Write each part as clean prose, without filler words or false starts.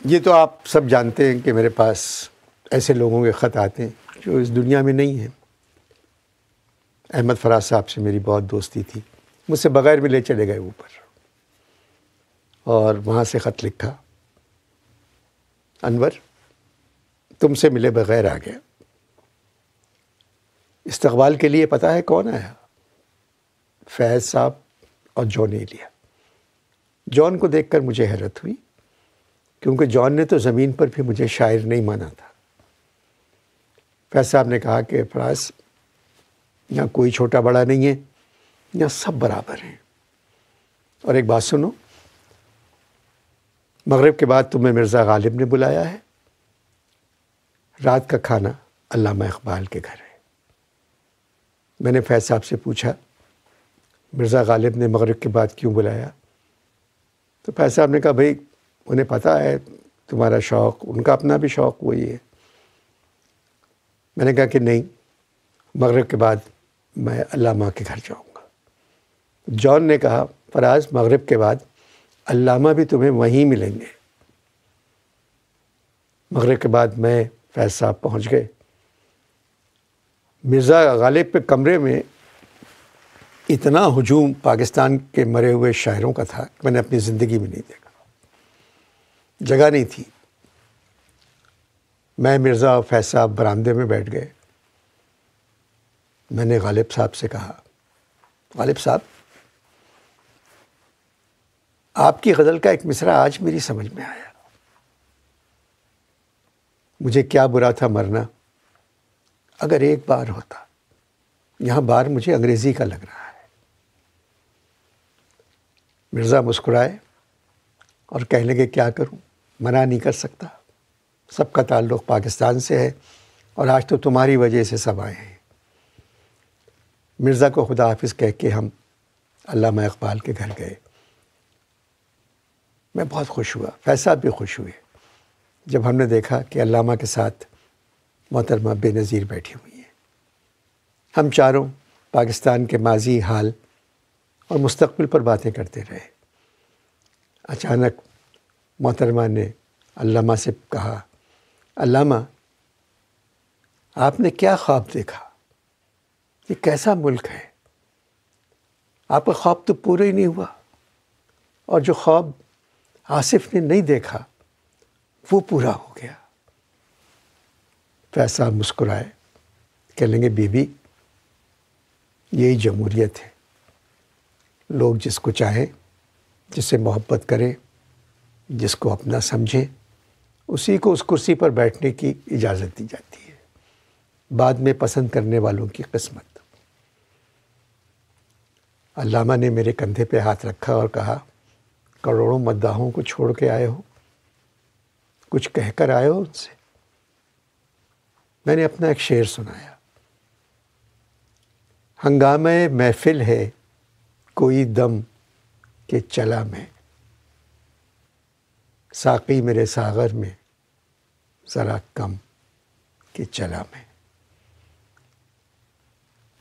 یہ تو آپ سب جانتے ہیں کہ میرے پاس ایسے لوگوں کے خط آتے ہیں جو اس دنیا میں نہیں ہیں۔ احمد فراز صاحب سے میری بہت دوستی تھی، مجھ سے بغیر ملے چلے گئے اوپر، اور وہاں سے خط لکھا، انور تم سے ملے بغیر آ گیا۔ استقبال کے لیے پتہ ہے کون آیا؟ فیض صاحب اور جون ایلیا۔ جون کو دیکھ کر مجھے حیرت ہوئی، کیونکہ جون نے تو زمین پر بھی مجھے شاعر نہیں مانا تھا۔ فیض صاحب نے کہا کہ فراز، یہاں کوئی چھوٹا بڑا نہیں ہے، یہاں سب برابر ہیں، اور ایک بات سنو، مغرب کے بعد تمہیں مرزا غالب نے بلایا ہے، رات کا کھانا علامہ اقبال کے گھر ہے۔ میں نے فیض صاحب سے پوچھا مرزا غالب نے مغرب کے بعد کیوں بلایا؟ تو فیض صاحب نے کہا بھائی انہیں پتہ ہے تمہارا شوق، ان کا اپنا بھی شوق وہی ہے۔ میں نے کہا کہ نہیں، مغرب کے بعد میں علامہ کے گھر جاؤں گا۔ جون نے کہا فراز، مغرب کے بعد علامہ بھی تمہیں وہیں ملیں گے۔ مغرب کے بعد میں فیض صاحب پہنچ گئے۔ مرزا غالب کے کمرے میں اتنا ہجوم پاکستان کے مرے ہوئے شاعروں کا تھا کہ میں نے اپنی زندگی میں نہیں دیکھا، جگہ نہیں تھی۔ میں مرزا اور فیض صاحب برآمدے میں بیٹھ گئے۔ میں نے غالب صاحب سے کہا غالب صاحب، آپ کی غزل کا ایک مصرع آج میری سمجھ میں آیا۔ مجھے کیا برا تھا مرنا اگر ایک بار ہوتا، یہاں بار مجھے انگریزی کا لگ رہا ہے۔ مرزا مسکرائے اور کہنے لگے کیا کروں، منع نہیں کر سکتا، سب کا تعلق پاکستان سے ہے، اور آج تو تمہاری وجہ سے سب آئے ہیں۔ مرزا کو خدا حافظ کہہ کے ہم علامہ اقبال کے گھر گئے۔ میں بہت خوش ہوا، فیض صاحب بھی خوش ہوئے جب ہم نے دیکھا کہ علامہ کے ساتھ محترمہ بے نظیر بیٹھی ہوئی ہیں۔ ہم چاروں پاکستان کے ماضی، حال اور مستقبل پر باتیں کرتے رہے۔ اچانک محترمہ نے علامہ سے کہا علامہ، آپ نے کیا خواب دیکھا؟ یہ کیسا ملک ہے؟ آپ کا خواب تو پورا ہی نہیں ہوا، اور جو خواب آصف نے نہیں دیکھا وہ پورا ہو گیا۔ فیض صاحب مسکرائے، کہنے لگے بی بی، یہی جمہوریت ہے، لوگ جس کو چاہیں، جس سے محبت کریں، جس کو اپنا سمجھیں، اسی کو اس کرسی پر بیٹھنے کی اجازت دی جاتی ہے، بعد میں پسند کرنے والوں کی قسمت۔ علامہ نے میرے کندھے پہ ہاتھ رکھا اور کہا کروڑوں مداحوں کو چھوڑ کے آئے ہو، کچھ کہہ کر آئے ہو ان سے؟ میں نے اپنا ایک شعر سنایا، ہنگامہ محفل ہے کوئی دم کہ چلا میں، ساقی میرے ساغر میں ذرا کم کہ چلا میں۔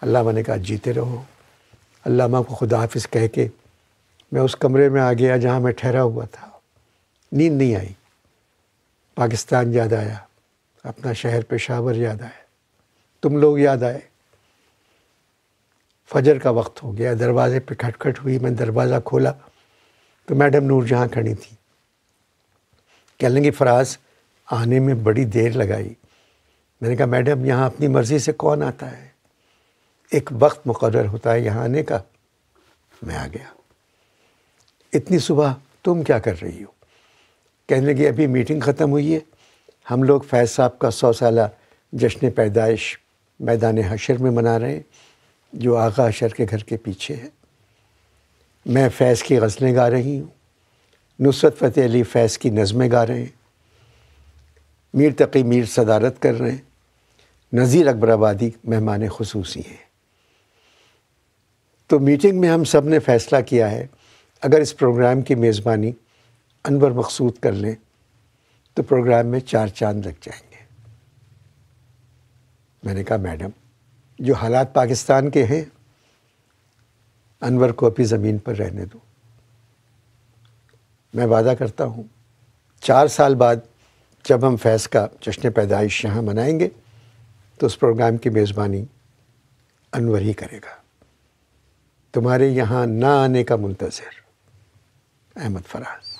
علامہ نے کہا جیتے رہو۔ علامہ کو خدا حافظ کہہ کے میں اس کمرے میں آ گیا جہاں میں ٹھہرا ہوا تھا۔ نیند نہیں آئی، پاکستان یاد آیا، اپنا شہر پشاور یاد آیا، تم لوگ یاد آئے۔ فجر کا وقت ہو گیا، دروازے پہ کھٹکھٹ ہوئی، میں دروازہ کھولا تو میڈم نور جہاں کھڑی تھی۔ کہنے لگی فراز، آنے میں بڑی دیر لگائی۔ میں نے کہا میڈم یہاں اپنی مرضی سے کون آتا ہے، ایک وقت مقرر ہوتا ہے یہاں آنے کا۔ میں آ گیا۔ اتنی صبح تم کیا کر رہی ہو؟ کہنے لگی ابھی میٹنگ ختم ہوئی ہے، ہم لوگ فیض صاحب کا 100 سالہ جشن پیدائش میدان حشر میں منا رہے ہیں، جو آغا حشر کے گھر کے پیچھے ہے۔ میں فیض کی غزلیں گا رہی ہوں، نصرت فتح علی فیض کی نظمیں گا رہے ہیں، میر تقی میر صدارت کر رہے ہیں، نذیر اکبر آبادی مہمان خصوصی ہیں۔ تو میٹنگ میں ہم سب نے فیصلہ کیا ہے اگر اس پروگرام کی میزبانی انور مقصود کر لیں تو پروگرام میں 4 چاند لگ جائیں گے۔ میں نے کہا میڈم جو حالات پاکستان کے ہیں، انور کو اپنی زمین پر رہنے دو۔ میں وعدہ کرتا ہوں 4 سال بعد جب ہم فیض کا جشن پیدائش یہاں منائیں گے تو اس پروگرام کی میزبانی انور ہی کرے گا. تمہارے یہاں نہ آنے کا منتظر، احمد فراز.